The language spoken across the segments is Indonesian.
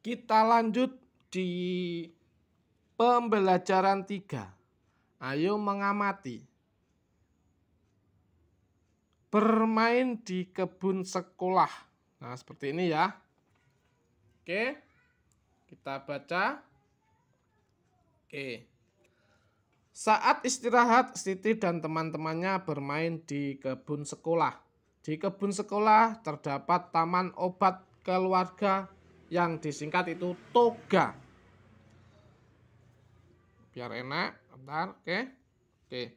Kita lanjut di pembelajaran 3. Ayo mengamati. Bermain di kebun sekolah. Nah, seperti ini ya. Oke. Kita baca. Oke. Saat istirahat, Siti dan teman-temannya bermain di kebun sekolah. Di kebun sekolah terdapat taman obat keluarga yang disingkat itu toga. Biar enak, bentar, oke. Oke.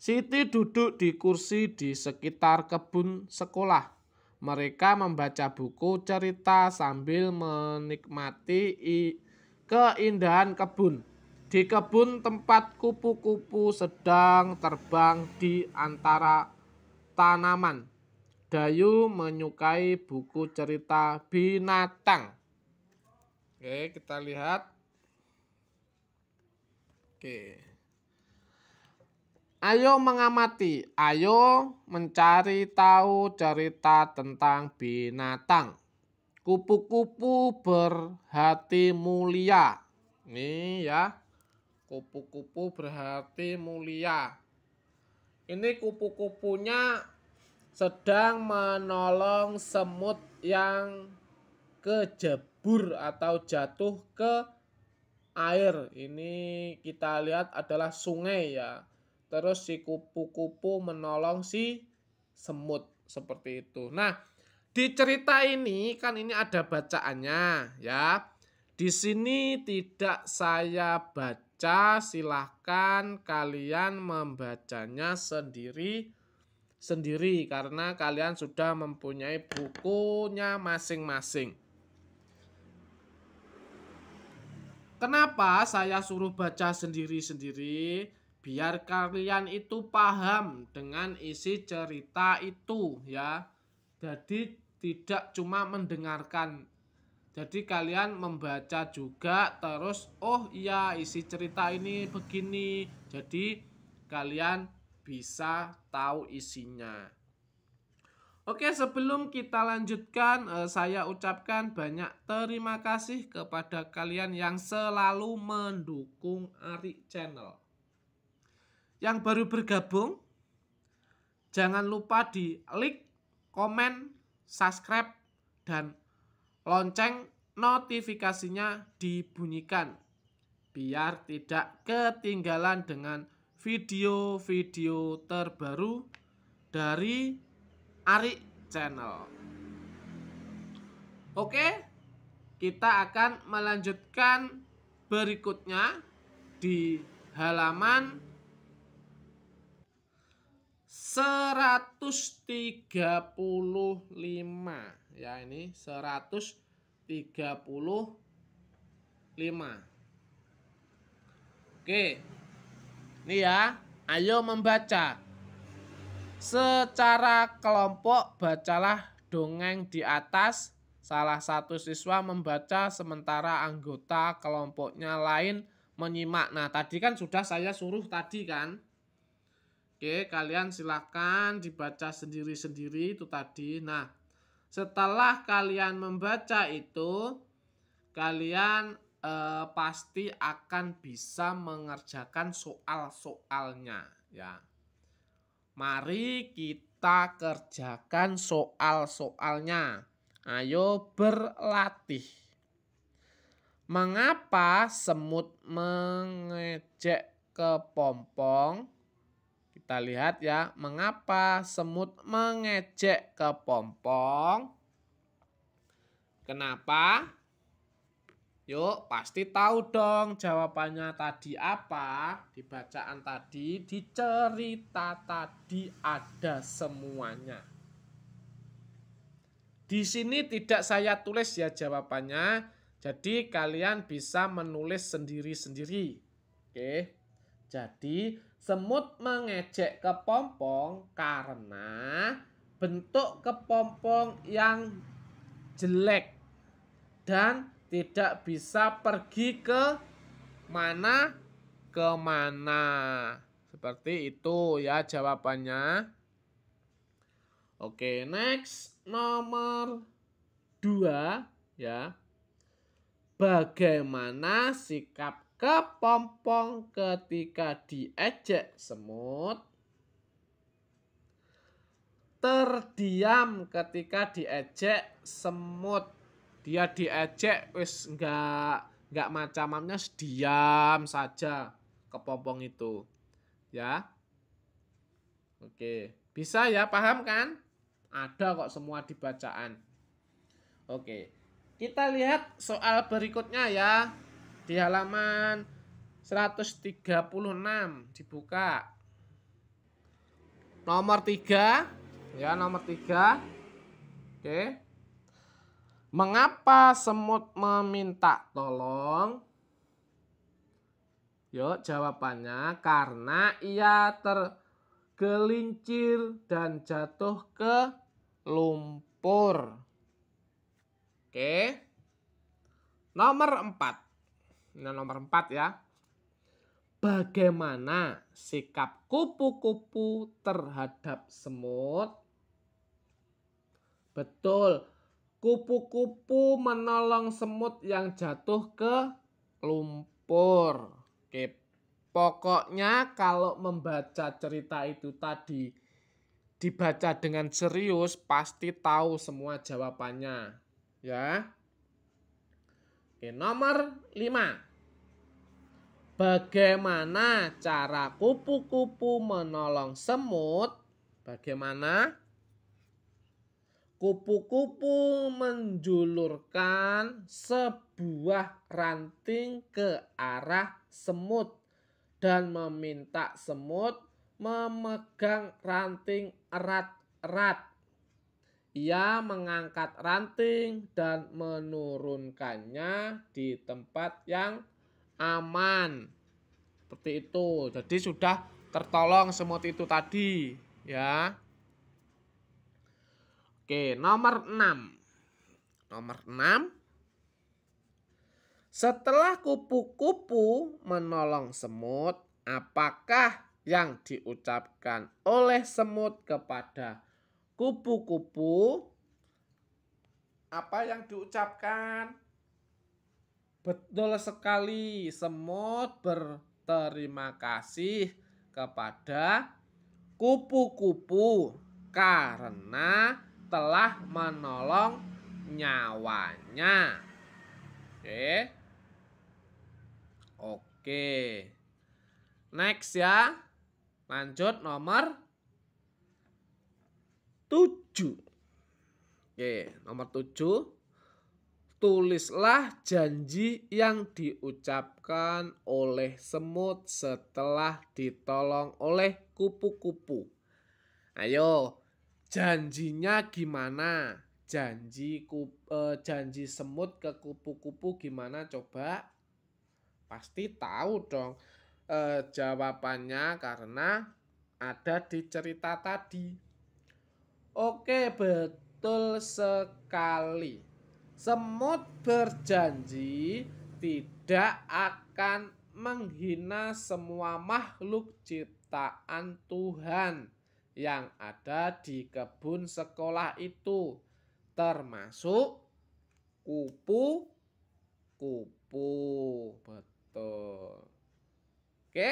Siti duduk di kursi di sekitar kebun sekolah. Mereka membaca buku cerita sambil menikmati keindahan kebun. Di kebun tempat kupu-kupu sedang terbang di antara tanaman. Dayu menyukai buku cerita binatang. Oke, kita lihat. Oke. Ayo mengamati, ayo mencari tahu cerita tentang binatang. Kupu-kupu berhati mulia. Ini ya, kupu-kupu berhati mulia. Ini kupu-kupunya sedang menolong semut yang kejebur atau jatuh ke air. Ini kita lihat adalah sungai ya. Terus si kupu-kupu menolong si semut seperti itu. Nah, di cerita ini kan ini ada bacaannya ya. Di sini tidak saya baca, silahkan kalian membacanya sendiri karena kalian sudah mempunyai bukunya masing-masing. Kenapa saya suruh baca sendiri-sendiri? Biar kalian itu paham dengan isi cerita itu ya. Jadi tidak cuma mendengarkan. Jadi kalian membaca juga terus oh iya isi cerita ini begini. Jadi kalian bisa tahu isinya. Oke, sebelum kita lanjutkan, saya ucapkan banyak terima kasih kepada kalian yang selalu mendukung Ari Channel. Yang baru bergabung, jangan lupa di like, komen, subscribe, dan lonceng notifikasinya dibunyikan. Biar tidak ketinggalan dengan video-video terbaru dari Ari Channel. Oke, kita akan melanjutkan berikutnya di halaman 135 ya, ini 135. Oke. Ini ya, ayo membaca. Secara kelompok bacalah dongeng di atas. Salah satu siswa membaca sementara anggota kelompoknya lain menyimak. Nah, tadi kan sudah saya suruh tadi kan. Oke, kalian silakan dibaca sendiri-sendiri itu tadi. Nah, setelah kalian membaca itu, kalian pasti akan bisa mengerjakan soal-soalnya ya. Mari kita kerjakan soal-soalnya. Ayo berlatih. Mengapa semut mengejek kepompong? Kita lihat ya, mengapa semut mengejek kepompong? Kenapa? Yuk, pasti tahu dong jawabannya tadi apa. Di bacaan tadi, di cerita tadi ada semuanya. Di sini tidak saya tulis ya jawabannya. Jadi kalian bisa menulis sendiri-sendiri. Oke. Jadi semut mengejek kepompong karena bentuk kepompong yang jelek dan tidak bisa pergi ke mana. Seperti itu ya jawabannya. Oke, next nomor 2 ya. Bagaimana sikap kepompong ketika diejek semut? Terdiam ketika diejek semut. Dia diejek wis nggak macam-macamnya, diam saja kepompong itu. Ya. Oke, bisa ya, paham kan? Ada kok semua di bacaan. Oke. Kita lihat soal berikutnya ya. Di halaman 136 dibuka. Nomor 3. Ya, nomor 3. Oke. Mengapa semut meminta tolong? Yuk, jawabannya karena ia tergelincir dan jatuh ke lumpur. Oke. Nomor 4. Nah, nomor 4 ya. Bagaimana sikap kupu-kupu terhadap semut? Betul. Kupu-kupu menolong semut yang jatuh ke lumpur. Oke. Pokoknya kalau membaca cerita itu tadi dibaca dengan serius, pasti tahu semua jawabannya. Ya. Oke, nomor 5. Bagaimana cara kupu-kupu menolong semut? Bagaimana? Kupu-kupu menjulurkan sebuah ranting ke arah semut dan meminta semut memegang ranting erat-erat. Ia mengangkat ranting dan menurunkannya di tempat yang aman. Seperti itu. Jadi sudah tertolong semut itu tadi, ya. Oke, nomor 6. Nomor 6. Setelah kupu-kupu menolong semut, apakah yang diucapkan oleh semut kepada kupu-kupu? Apa yang diucapkan? Betul sekali, semut berterima kasih kepada kupu-kupu karena telah menolong nyawanya. Oke. Oke. Next ya. Lanjut nomor 7. Oke, nomor 7. Tulislah janji yang diucapkan oleh semut setelah ditolong oleh kupu-kupu. Ayo, janjinya gimana? Janji semut ke kupu-kupu gimana coba? Pasti tahu dong jawabannya karena ada di cerita tadi. Oke, betul sekali. Semut berjanji tidak akan menghina semua makhluk ciptaan Tuhan yang ada di kebun sekolah itu, termasuk kupu-kupu. Betul. Oke.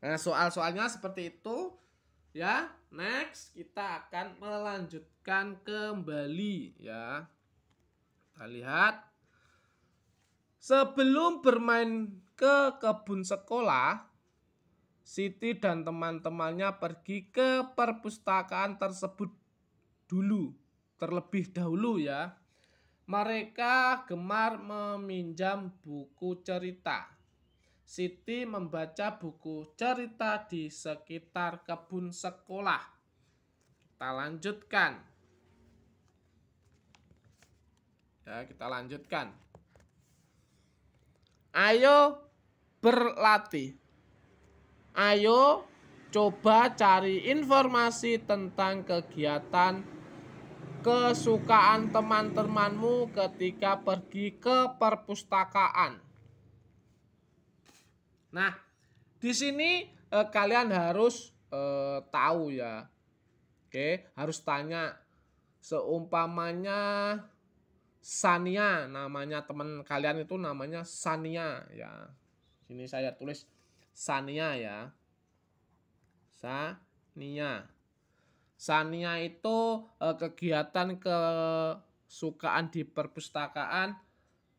Nah, soal-soalnya seperti itu. Ya, next kita akan melanjutkan kembali ya. Kita lihat. Sebelum bermain ke kebun sekolah, Siti dan teman-temannya pergi ke perpustakaan tersebut terlebih dahulu ya. Mereka gemar meminjam buku cerita. Siti membaca buku cerita di sekitar kebun sekolah. Kita lanjutkan. Ya, kita lanjutkan. Ayo berlatih. Ayo coba cari informasi tentang kegiatan kesukaan teman-temanmu ketika pergi ke perpustakaan. Nah, di sini kalian harus tahu ya. Oke, harus tanya seumpamanya Sania, namanya teman kalian itu namanya Sania ya. Sini saya tulis Sania ya. Sania. Sania itu kegiatan kesukaan di perpustakaan.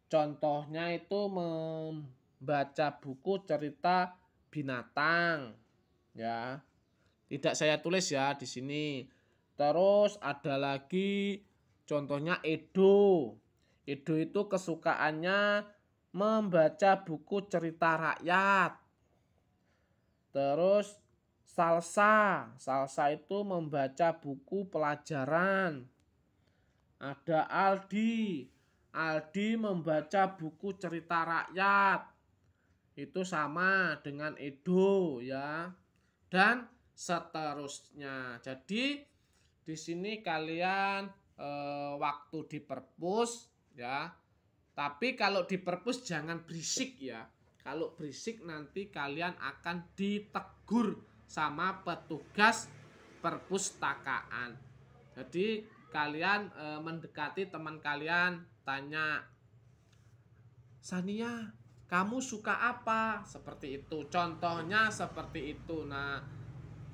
Contohnya itu membaca buku cerita binatang ya. Tidak saya tulis ya di sini. Terus ada lagi contohnya Edo. Edo itu kesukaannya membaca buku cerita rakyat. Terus Salsa. Salsa itu membaca buku pelajaran. Ada Aldi. Aldi membaca buku cerita rakyat. Itu sama dengan Edo ya. Dan seterusnya. Jadi di sini kalian waktu di perpus ya. Tapi kalau di perpus jangan berisik ya. Kalau berisik nanti kalian akan ditegur sama petugas perpustakaan. Jadi kalian mendekati teman kalian, tanya, Sania, kamu suka apa? Seperti itu. Contohnya seperti itu. Nah,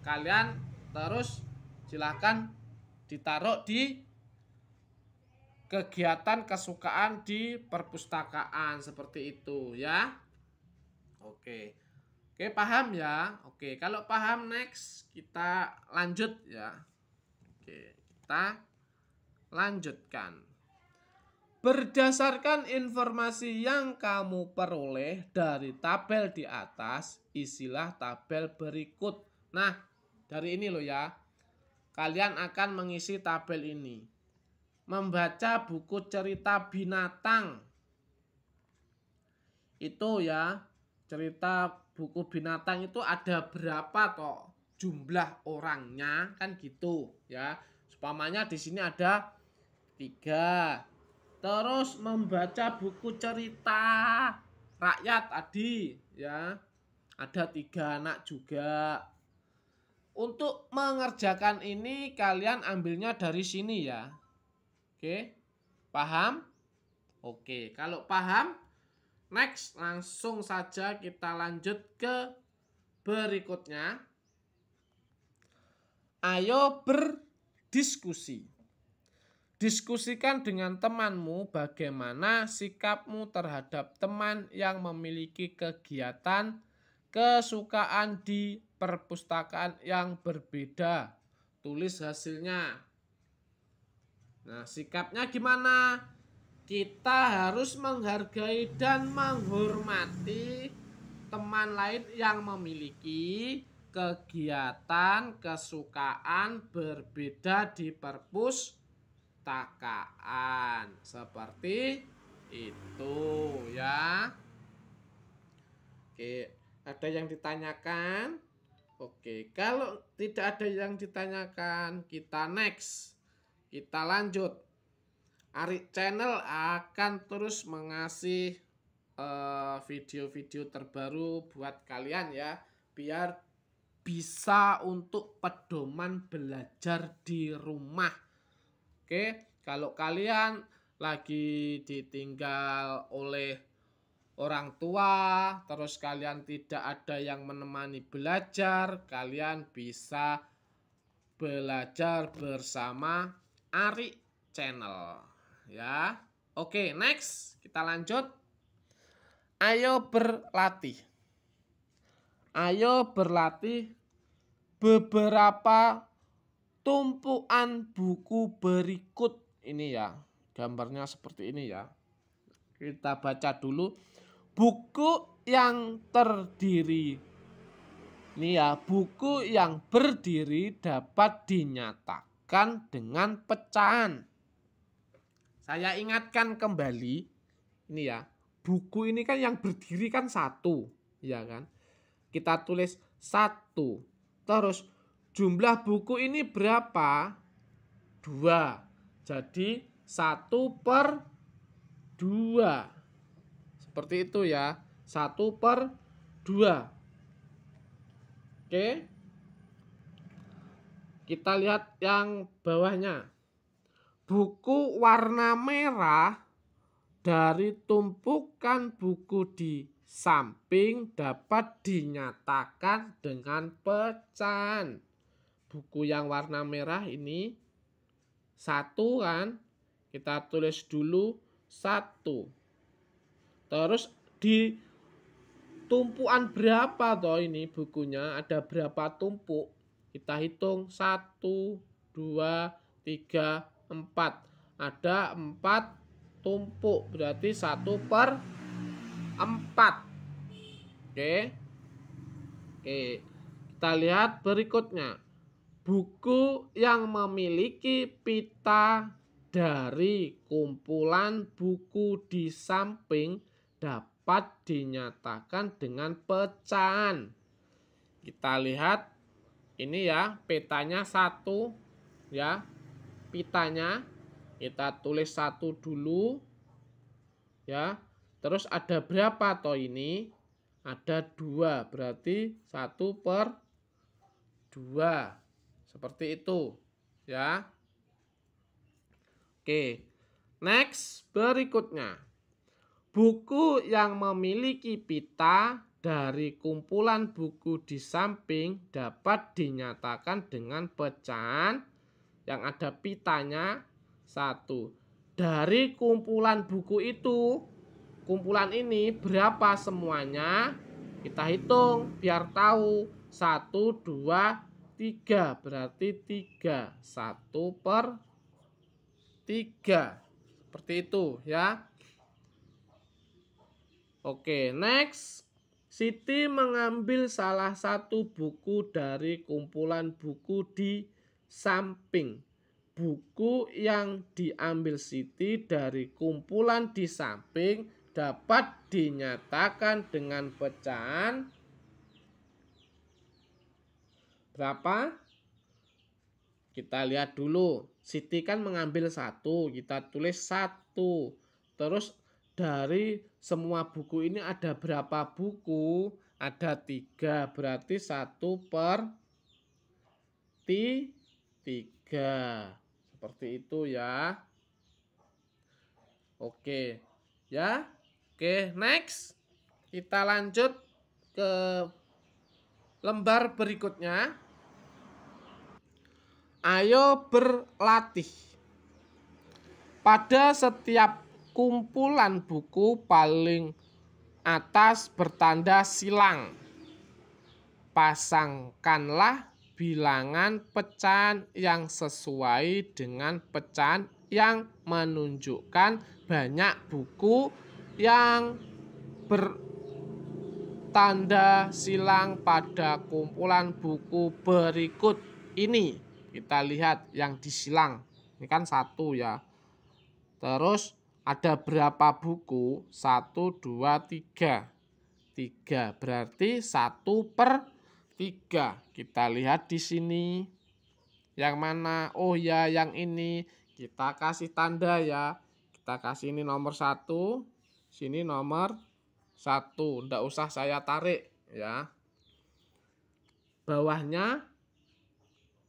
kalian terus silakan ditaruh di kegiatan kesukaan di perpustakaan seperti itu ya. Oke. Oke, paham ya? Oke, kalau paham next kita lanjut ya. Oke, kita lanjutkan. Berdasarkan informasi yang kamu peroleh dari tabel di atas, isilah tabel berikut. Nah, dari ini loh ya. Kalian akan mengisi tabel ini. Membaca buku cerita binatang. Itu ya, cerita buku binatang itu ada berapa toh jumlah orangnya kan gitu ya. Umpamanya di sini ada 3. Terus membaca buku cerita rakyat tadi ya. Ada 3 anak juga. Untuk mengerjakan ini kalian ambilnya dari sini ya. Oke. Paham? Oke, kalau paham next, langsung saja kita lanjut ke berikutnya. Ayo berdiskusi. Diskusikan dengan temanmu bagaimana sikapmu terhadap teman yang memiliki kegiatan kesukaan di perpustakaan yang berbeda. Tulis hasilnya. Nah, sikapnya gimana? Kita harus menghargai dan menghormati teman lain yang memiliki kegiatan kesukaan berbeda di perpustakaan. Seperti itu ya. Oke, ada yang ditanyakan? Oke, kalau tidak ada yang ditanyakan, kita next. Kita lanjut. Ari Channel akan terus mengasih video-video terbaru buat kalian ya, biar bisa untuk pedoman belajar di rumah. Oke, kalau kalian lagi ditinggal oleh orang tua, terus kalian tidak ada yang menemani belajar, kalian bisa belajar bersama Ari Channel. Ya, oke, next kita lanjut. Ayo berlatih. Ayo berlatih beberapa tumpuan buku berikut ini ya. Gambarnya seperti ini ya. Kita baca dulu. Buku yang terdiri. Ini ya, buku yang berdiri dapat dinyatakan dengan pecahan. Saya ingatkan kembali, ini ya, buku ini kan yang berdiri kan 1, ya kan? Kita tulis 1. Terus jumlah buku ini berapa? 2. Jadi 1/2. Seperti itu ya, 1/2. Oke. Kita lihat yang bawahnya. buku warna merah dari tumpukan buku di samping dapat dinyatakan dengan pecahan. Buku yang warna merah ini 1 kan, kita tulis dulu 1. Terus di tumpuan berapa toh ini bukunya, ada berapa tumpuk? Kita hitung 1, 2, 3, 4. Ada 4 tumpuk, berarti 1/4. Oke. Kita lihat berikutnya. Buku yang memiliki pita dari kumpulan buku di samping dapat dinyatakan dengan pecahan. Kita lihat ini ya, petanya 1 ya. Pitanya kita tulis 1 dulu ya. Terus ada berapa toh ini? Ada 2, berarti 1/2. Seperti itu ya. Oke. Next, berikutnya. Buku yang memiliki pita dari kumpulan buku di samping dapat dinyatakan dengan pecahan yang ada pitanya 1. Dari kumpulan buku itu, kumpulan ini berapa semuanya? Kita hitung biar tahu. 1, 2, 3, berarti 3. 1/3. Seperti itu ya. Oke, next. Siti mengambil salah satu buku dari kumpulan buku di samping. Buku yang diambil Siti dari kumpulan di samping dapat dinyatakan dengan pecahan berapa? Kita lihat dulu. Siti kan mengambil 1, kita tulis 1. Terus dari semua buku ini ada berapa buku? Ada 3, berarti 1/3. Seperti itu ya. Oke ya. Oke, next. Kita lanjut ke lembar berikutnya. Ayo berlatih. Pada setiap kumpulan buku paling atas bertanda silang. Pasangkanlah bilangan pecahan yang sesuai dengan pecahan yang menunjukkan banyak buku yang bertanda silang pada kumpulan buku berikut ini. Kita lihat yang disilang. Ini kan 1 ya. Terus ada berapa buku? 1, 2, 3. 3 berarti 1/3. Kita lihat di sini. Yang mana? Oh ya, yang ini. Kita kasih tanda ya. Kita kasih ini nomor 1. Sini nomor 1. Nggak usah saya tarik ya. Bawahnya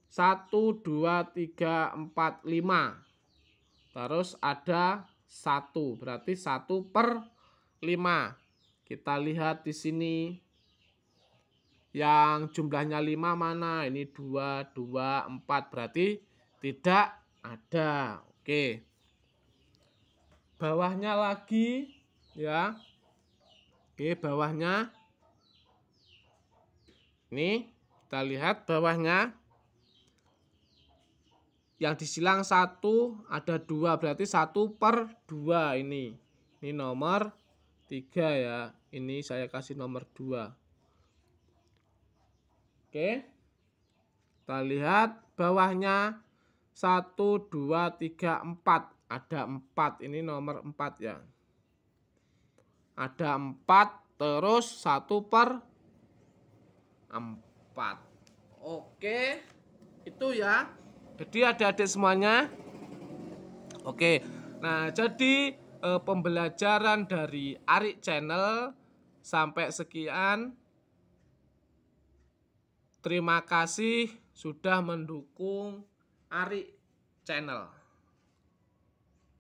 1, 2, 3, 4, 5. Terus ada 1, berarti 1/5. Kita lihat di sini. Yang jumlahnya 5 mana? Ini 2, 2, 4. Berarti tidak ada. Oke. Bawahnya lagi ya. Oke, bawahnya. Ini kita lihat bawahnya. Yang disilang 1 ada 2, berarti 1/2 ini. Ini nomor 3 ya. Ini saya kasih nomor 2. Oke. Kita lihat bawahnya 1, 2, 3, 4. Ada 4. Ini nomor 4 ya. Ada 4 terus 1/4. Oke. Itu ya. Jadi adik-adik semuanya. Oke. Nah, jadi pembelajaran dari Arik Channel sampai sekian. Terima kasih sudah mendukung Arik Channel.